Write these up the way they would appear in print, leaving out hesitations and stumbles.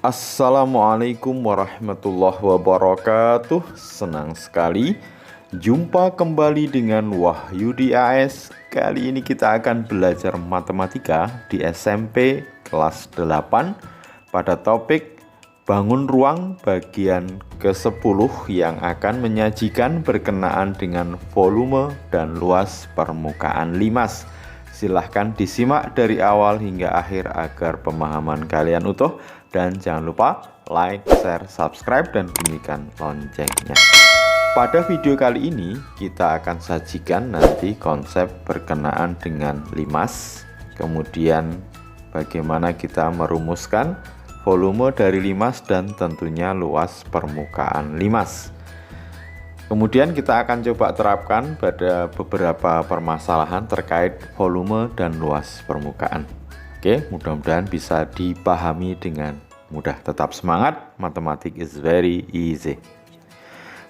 Assalamualaikum warahmatullahi wabarakatuh. Senang sekali jumpa kembali dengan Wahyu di AS. Kali ini kita akan belajar matematika di SMP kelas 8 pada topik bangun ruang bagian ke-10 yang akan menyajikan berkenaan dengan volume dan luas permukaan limas. Silahkan disimak dari awal hingga akhir agar pemahaman kalian utuh. Dan jangan lupa like, share, subscribe, dan bunyikan loncengnya. Pada video kali ini kita akan sajikan nanti konsep berkenaan dengan limas. Kemudian bagaimana kita merumuskan volume dari limas dan tentunya luas permukaan limas. Kemudian kita akan coba terapkan pada beberapa permasalahan terkait volume dan luas permukaan. Oke, mudah-mudahan bisa dipahami dengan mudah. Tetap semangat, matematik is very easy.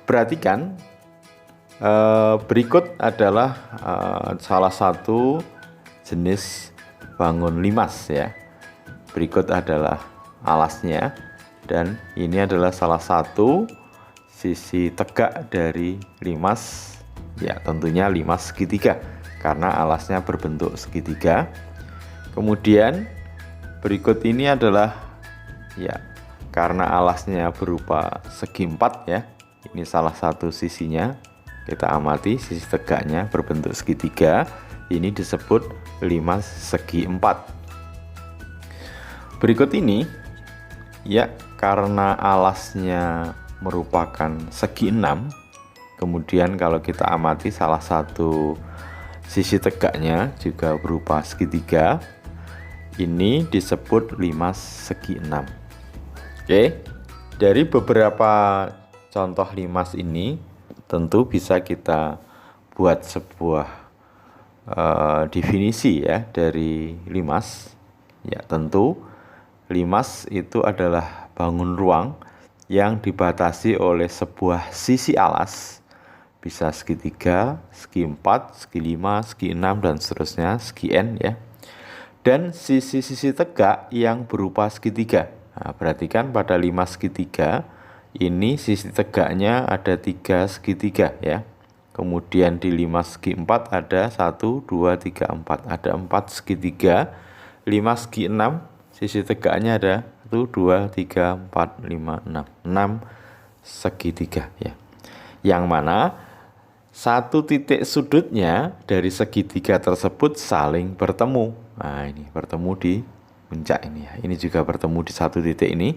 Perhatikan, berikut adalah salah satu jenis bangun limas ya. Berikut adalah alasnya, dan ini adalah salah satu sisi tegak dari limas. Ya, tentunya limas segitiga karena alasnya berbentuk segitiga. Kemudian berikut ini adalah ya, karena alasnya berupa segi empat ya. Ini salah satu sisinya. Kita amati sisi tegaknya berbentuk segitiga. Ini disebut limas segi empat. Berikut ini ya, karena alasnya merupakan segi 6. Kemudian kalau kita amati salah satu sisi tegaknya juga berupa segitiga. Ini disebut limas segi 6. Oke, dari beberapa contoh limas ini tentu bisa kita buat sebuah definisi ya dari limas. Ya, tentu limas itu adalah bangun ruang yang dibatasi oleh sebuah sisi alas, bisa segitiga, segi 4, segi 5, segi 6, dan seterusnya, segi n ya. Dan sisi-sisi tegak yang berupa segitiga. Nah, perhatikan pada limas segitiga ini sisi tegaknya ada 3 segitiga ya. Kemudian di limas segi 4 ada 1, 2, 3, 4. Ada 4 segitiga. Limas segi 6 sisi tegaknya ada 1, 2, 3, 4, 5, 6. 6 segitiga ya. Yang mana satu titik sudutnya dari segitiga tersebut saling bertemu. Nah, ini bertemu di puncak ini ya. Ini juga bertemu di satu titik ini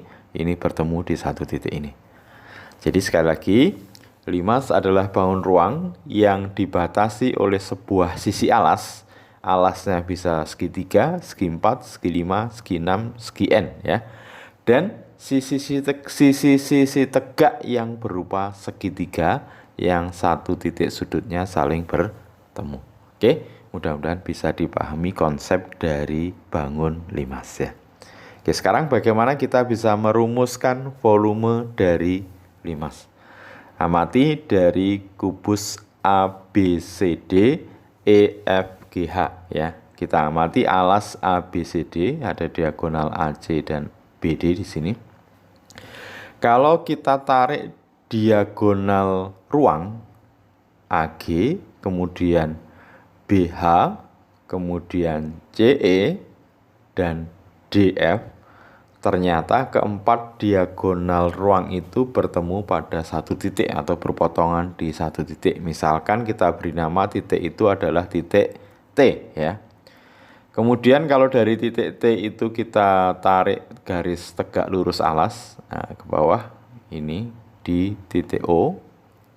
bertemu di satu titik ini. Jadi sekali lagi, limas adalah bangun ruang yang dibatasi oleh sebuah sisi alas. Alasnya bisa segitiga, segi 4, segi 5, segi 6, segi n ya. Dan sisi tegak yang berupa segitiga yang satu titik sudutnya saling bertemu. Oke, mudah-mudahan bisa dipahami konsep dari bangun limas ya. Oke, sekarang bagaimana kita bisa merumuskan volume dari limas? Amati dari kubus ABCD EFGH ya. Kita amati alas ABCD, ada diagonal AC dan BD di sini. Kalau kita tarik diagonal ruang AG, kemudian BH, kemudian CE, dan DF, ternyata keempat diagonal ruang itu bertemu pada satu titik atau berpotongan di satu titik. Misalkan kita beri nama titik itu adalah titik T ya. Kemudian kalau dari titik T itu kita tarik garis tegak lurus alas ke bawah ini di titik O,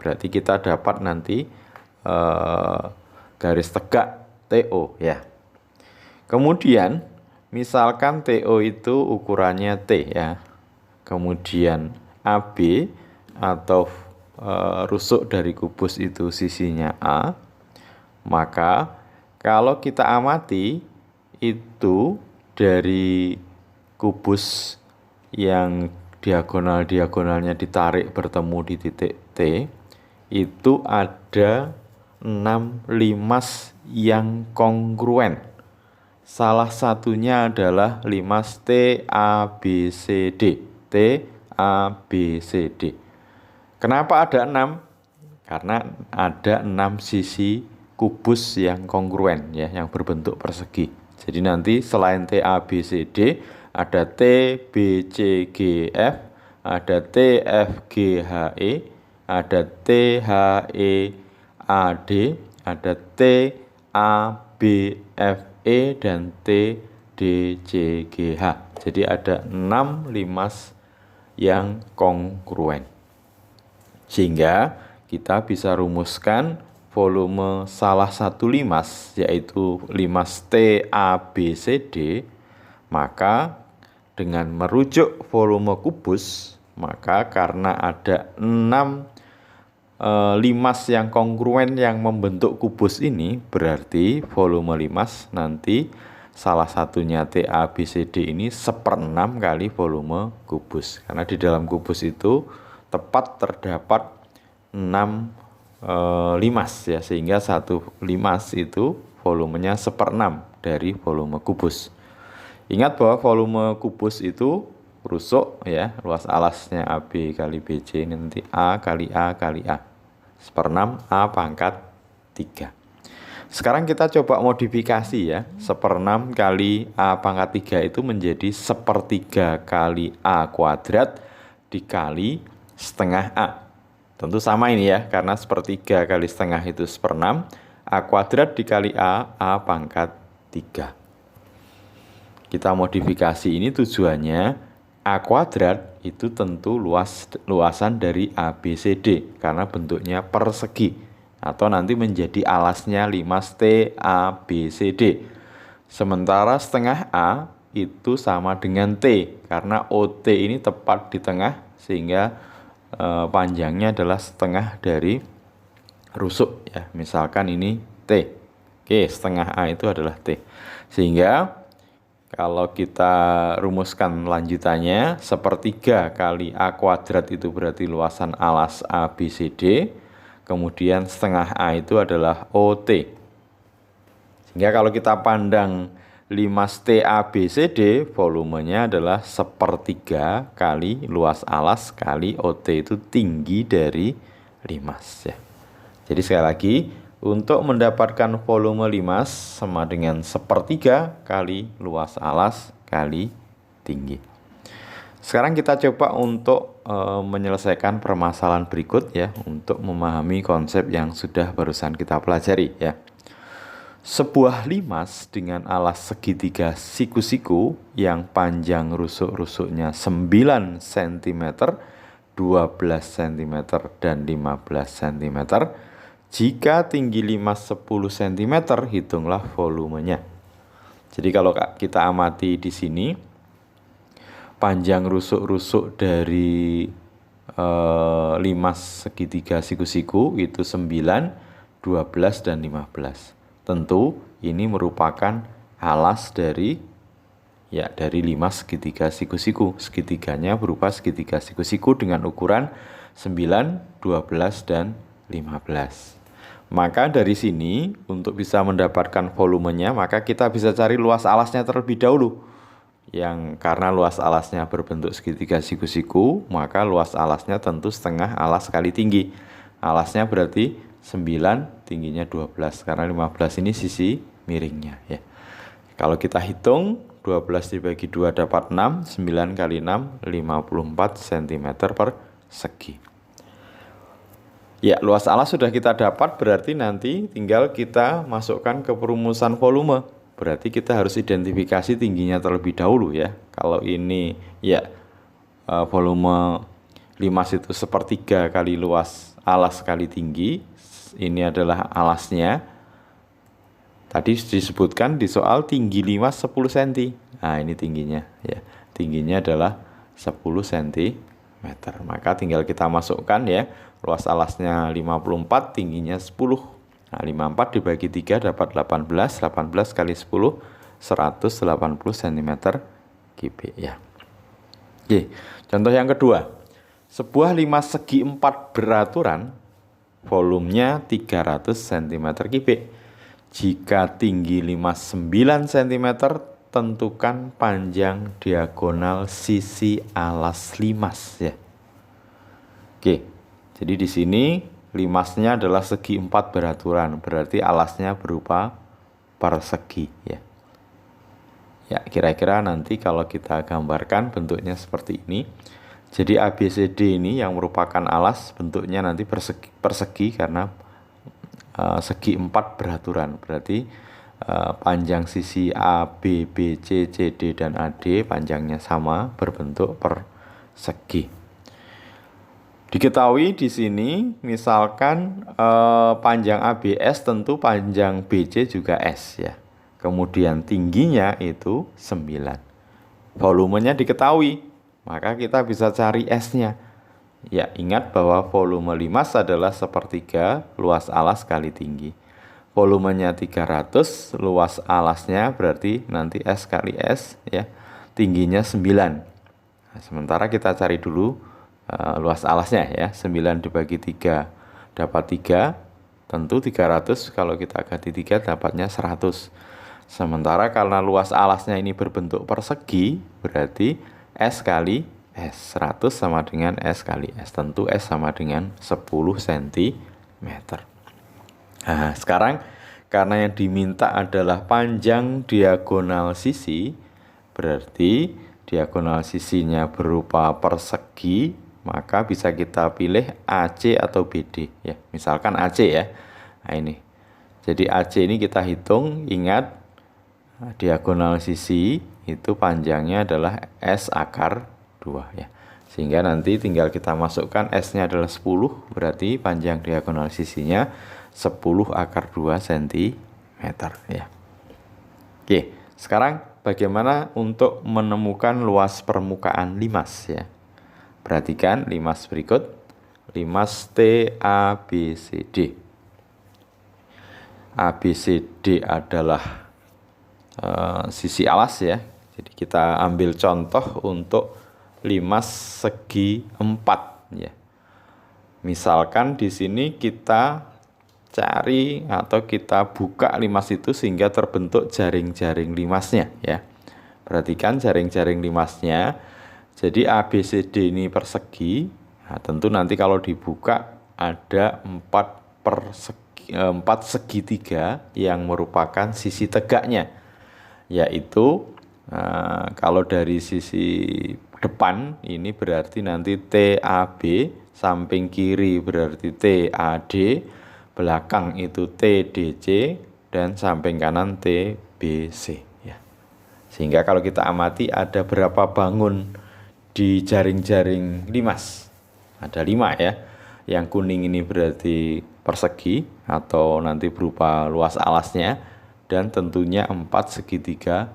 berarti kita dapat nanti garis tegak TO ya. Kemudian misalkan TO itu ukurannya T ya. Kemudian AB atau rusuk dari kubus itu sisinya A. Maka kalau kita amati itu dari kubus yang diagonalnya ditarik bertemu di titik T, itu ada 6 limas yang kongruen. Salah satunya adalah limas TABCD. T, A, B, C, D. Kenapa ada 6? Karena ada 6 sisi kubus yang kongruen ya, yang berbentuk persegi. Jadi nanti selain T, A, B, C, D, ada T, B, C, G, F, ada T, F, G, H, E, ada T, H, E, A, D, ada T, A, B, F, E, dan T, D, C, G, H. Jadi ada 6 limas yang kongruen. Sehingga kita bisa rumuskan volume salah satu limas, yaitu limas T, A, B, C, D, maka dengan merujuk volume kubus, maka karena ada 6 limas yang kongruen yang membentuk kubus ini, berarti volume limas nanti salah satunya T, A, B, C, D ini 1/6 kali volume kubus. Karena di dalam kubus itu tepat terdapat 6 limas ya, sehingga satu limas itu volumenya 1/6 dari volume kubus. Ingat bahwa volume kubus itu rusuk ya, luas alasnya AB kali BC ini nanti A kali A kali A, 1/6 A pangkat 3. Sekarang kita coba modifikasi ya, 1/6 kali A pangkat 3 itu menjadi 1/3 kali A kuadrat dikali setengah A. Tentu sama ini ya, karena 1/3 kali setengah itu 1/6, A kuadrat dikali A pangkat 3. Kita modifikasi ini tujuannya, A kuadrat itu tentu luasan dari ABCD, karena bentuknya persegi, atau nanti menjadi alasnya limas T, A, B, C, D. Sementara setengah A itu sama dengan T, karena OT ini tepat di tengah, sehingga panjangnya adalah setengah dari rusuk ya. Misalkan ini T. Oke, setengah A itu adalah T. Sehingga kalau kita rumuskan lanjutannya, 1/3 kali A kuadrat itu berarti luasan alas ABCD, kemudian setengah A itu adalah OT. Sehingga kalau kita pandang limas TABCD, volumenya adalah 1/3 kali luas alas kali OT, itu tinggi dari limas ya. Jadi sekali lagi, untuk mendapatkan volume limas sama dengan 1/3 kali luas alas kali tinggi. Sekarang kita coba untuk menyelesaikan permasalahan berikut ya, untuk memahami konsep yang sudah barusan kita pelajari ya. Sebuah limas dengan alas segitiga siku-siku yang panjang rusuk-rusuknya 9 cm, 12 cm, dan 15 cm. Jika tinggi limas 10 cm, hitunglah volumenya. Jadi kalau kita amati di sini, panjang rusuk-rusuk dari limas segitiga siku-siku itu 9, 12, dan 15. Tentu ini merupakan alas dari limas segitiga siku-siku. Segitiganya berupa segitiga siku-siku dengan ukuran 9, 12, dan 15. Maka dari sini untuk bisa mendapatkan volumenya, maka kita bisa cari luas alasnya terlebih dahulu. Yang karena luas alasnya berbentuk segitiga siku-siku, maka luas alasnya tentu setengah alas kali tinggi. Alasnya berarti 9, tingginya 12, karena 15 ini sisi miringnya ya. Kalau kita hitung, 12 dibagi 2 dapat 6, 9 kali 6, 54 cm persegi. Ya, luas alas sudah kita dapat, berarti nanti tinggal kita masukkan ke perumusan volume. Berarti kita harus identifikasi tingginya terlebih dahulu ya. Kalau ini ya volume limas itu 1/3 kali luas alas kali tinggi. Ini adalah alasnya. Tadi disebutkan di soal tinggi limas 10 cm. Nah, ini tingginya ya. Tingginya adalah 10 cm. Maka tinggal kita masukkan ya. Luas alasnya 54, tingginya 10. Nah, 54 dibagi 3 dapat 18. 18 kali 10, 180 cm kubik ya. Oke, contoh yang kedua. Sebuah limas segi 4 beraturan, volumenya 300 cm kubik. Jika tinggi limas 9 cm, tentukan panjang diagonal sisi alas limas ya. Oke, jadi di sini limasnya adalah segi 4 beraturan, berarti alasnya berupa persegi ya. Ya, kira-kira nanti kalau kita gambarkan bentuknya seperti ini. Jadi ABCD ini yang merupakan alas bentuknya nanti persegi karena segi 4 beraturan. Berarti panjang sisi A, B, B, C, C, D, dan AD panjangnya sama berbentuk persegi. Diketahui di sini misalkan panjang ABS tentu panjang BC juga S ya. Kemudian tingginya itu 9. Volumenya diketahui, maka kita bisa cari S-nya. Ya, ingat bahwa volume limas adalah sepertiga luas alas kali tinggi. Volumenya 300, luas alasnya berarti nanti S kali S ya. Tingginya 9. Nah, sementara kita cari dulu luas alasnya ya. 9 dibagi 3 dapat 3. Tentu 300 kalau kita ganti 3 dapatnya 100. Sementara karena luas alasnya ini berbentuk persegi, berarti S kali S. 100 sama dengan S kali S. Tentu S sama dengan 10 cm. Nah, sekarang karena yang diminta adalah panjang diagonal sisi, berarti diagonal sisinya berupa persegi, maka bisa kita pilih AC atau BD ya. Misalkan AC ya. Nah ini. Jadi AC ini kita hitung, ingat diagonal sisi itu panjangnya adalah S akar 2 ya. Sehingga nanti tinggal kita masukkan S-nya adalah 10, berarti panjang diagonal sisinya 10 akar 2 cm ya. Oke, sekarang bagaimana untuk menemukan luas permukaan limas ya. Perhatikan limas berikut, limas TABCD. ABCD adalah sisi alas ya. Jadi kita ambil contoh untuk limas segi 4 ya. Misalkan di sini kita cari atau kita buka limas itu sehingga terbentuk jaring-jaring limasnya ya. Perhatikan jaring-jaring limasnya. Jadi ABCD ini persegi. Nah, tentu nanti kalau dibuka ada 4 segitiga yang merupakan sisi tegaknya. Yaitu kalau dari sisi depan ini berarti nanti TAB, samping kiri berarti TAD, belakang itu TDC, dan samping kanan TBC ya. Sehingga kalau kita amati ada berapa bangun di jaring-jaring limas, ada 5 ya. Yang kuning ini berarti persegi atau nanti berupa luas alasnya, dan tentunya 4 segitiga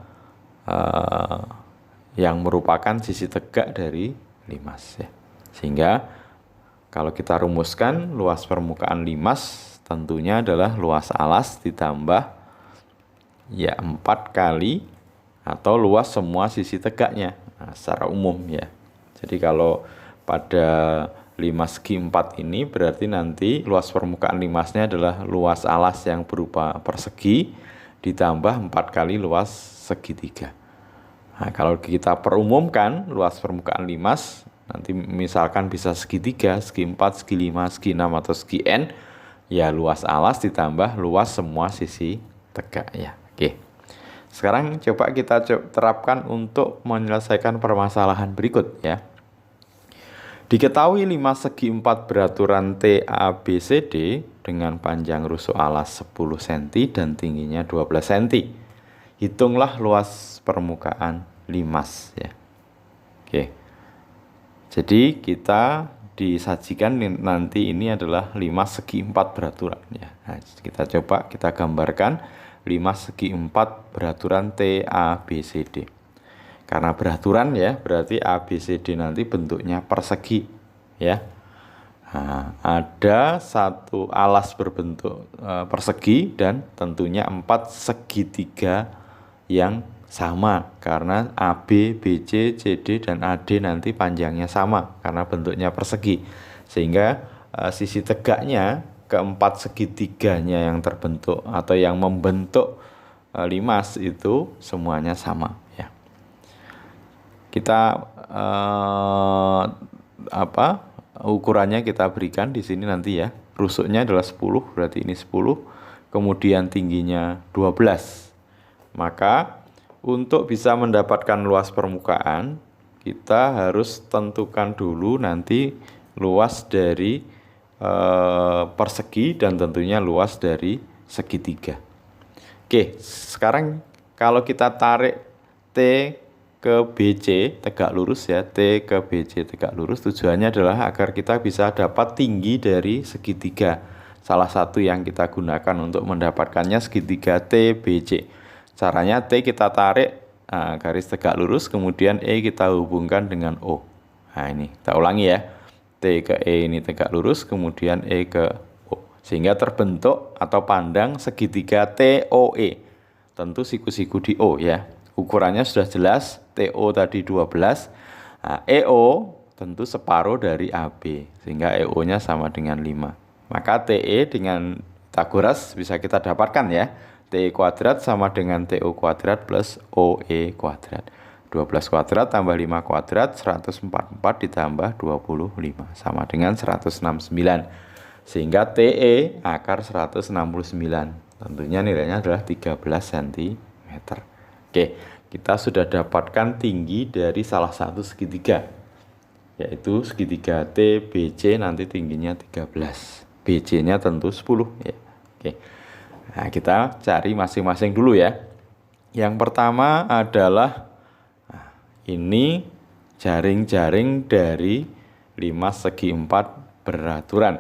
yang merupakan sisi tegak dari limas ya. Sehingga kalau kita rumuskan luas permukaan limas tentunya adalah luas alas ditambah ya 4 kali atau luas semua sisi tegaknya. Nah, secara umum ya. Jadi kalau pada limas segi 4 ini berarti nanti luas permukaan limasnya adalah luas alas yang berupa persegi ditambah 4 kali luas segitiga. Nah, kalau kita perumumkan luas permukaan limas nanti misalkan bisa segitiga, segi 4, segi 5, segi 6 atau segi N, ya luas alas ditambah luas semua sisi tegak ya. Oke. Sekarang coba kita terapkan untuk menyelesaikan permasalahan berikut ya. Diketahui limas segi 4 beraturan TABCD dengan panjang rusuk alas 10 cm dan tingginya 12 cm. Hitunglah luas permukaan limas ya. Oke. Jadi kita disajikan nanti ini adalah limas segi 4 beraturan ya. Nah, kita gambarkan limas segi 4 beraturan TABCD. Karena beraturan ya, berarti ABCD nanti bentuknya persegi ya. Nah, ada satu alas berbentuk persegi dan tentunya 4 segitiga yang sama karena AB, BC, CD, dan AD nanti panjangnya sama karena bentuknya persegi. Sehingga sisi tegaknya keempat segitiganya yang terbentuk atau yang membentuk limas itu semuanya sama ya. Kita ukurannya kita berikan di sini nanti ya. Rusuknya adalah 10, berarti ini 10, kemudian tingginya 12. Maka untuk bisa mendapatkan luas permukaan, kita harus tentukan dulu nanti luas dari persegi dan tentunya luas dari segitiga. Oke, sekarang kalau kita tarik T ke BC tegak lurus ya, T ke BC tegak lurus, tujuannya adalah agar kita bisa dapat tinggi dari segitiga. Salah satu yang kita gunakan untuk mendapatkannya segitiga TBC. Caranya T kita tarik garis tegak lurus, kemudian E kita hubungkan dengan O. Nah ini, kita ulangi ya. T ke E ini tegak lurus, kemudian E ke O. Sehingga terbentuk atau pandang segitiga TOE. Tentu siku-siku di O ya. Ukurannya sudah jelas, TO tadi 12, nah, EO tentu separuh dari AB, sehingga EO-nya sama dengan 5. Maka TE dengan Pythagoras bisa kita dapatkan ya, TE kuadrat sama dengan TO kuadrat plus OE kuadrat. 12 kuadrat tambah 5 kuadrat, 144 ditambah 25, sama dengan 169. Sehingga TE akar 169, tentunya nilainya adalah 13 cm. Oke, kita sudah dapatkan tinggi dari salah satu segitiga, yaitu segitiga TBC, nanti tingginya 13. BC-nya tentu 10 ya. Oke. Nah, kita cari masing-masing dulu ya. Yang pertama adalah ini jaring-jaring dari limas segi 4 beraturan,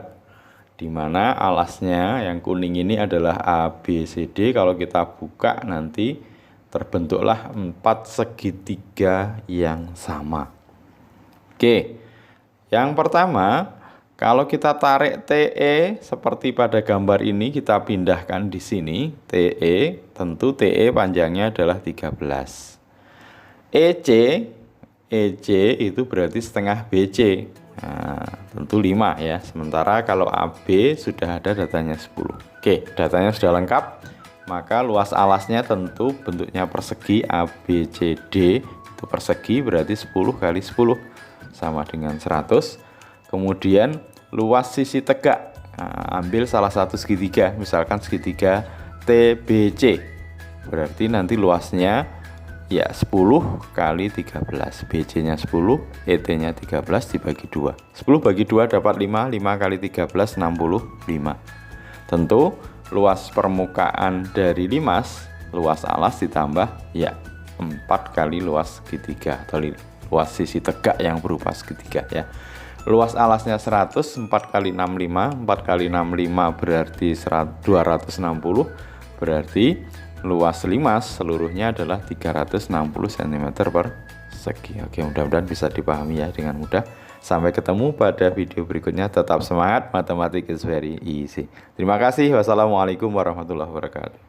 di mana alasnya yang kuning ini adalah ABCD. Kalau kita buka nanti terbentuklah 4 segitiga yang sama. Oke, yang pertama, kalau kita tarik TE seperti pada gambar ini, kita pindahkan di sini. TE, tentu TE panjangnya adalah 13. EC itu berarti setengah BC. Nah, tentu 5 ya. Sementara kalau AB sudah ada datanya 10. Oke, datanya sudah lengkap. Maka luas alasnya tentu bentuknya persegi ABCD, itu persegi berarti 10 kali 10 sama dengan 100. Kemudian luas sisi tegak, nah, ambil salah satu segitiga, misalkan segitiga TBC, berarti nanti luasnya ya 10 kali 13, BC nya 10, ET nya 13 dibagi 2, 10 bagi 2 dapat 5, 5 kali 13 65. Tentu luas permukaan dari limas, luas alas ditambah ya 4 kali luas segitiga atau luas sisi tegak yang berupa segitiga ya. Luas alasnya 100, 4 kali 65, 4 kali 65 berarti 260, berarti luas limas seluruhnya adalah 360 cm persegi. Oke, mudah-mudahan bisa dipahami ya dengan mudah. Sampai ketemu pada video berikutnya. Tetap semangat, matematik is very easy. Terima kasih. Wassalamualaikum warahmatullahi wabarakatuh.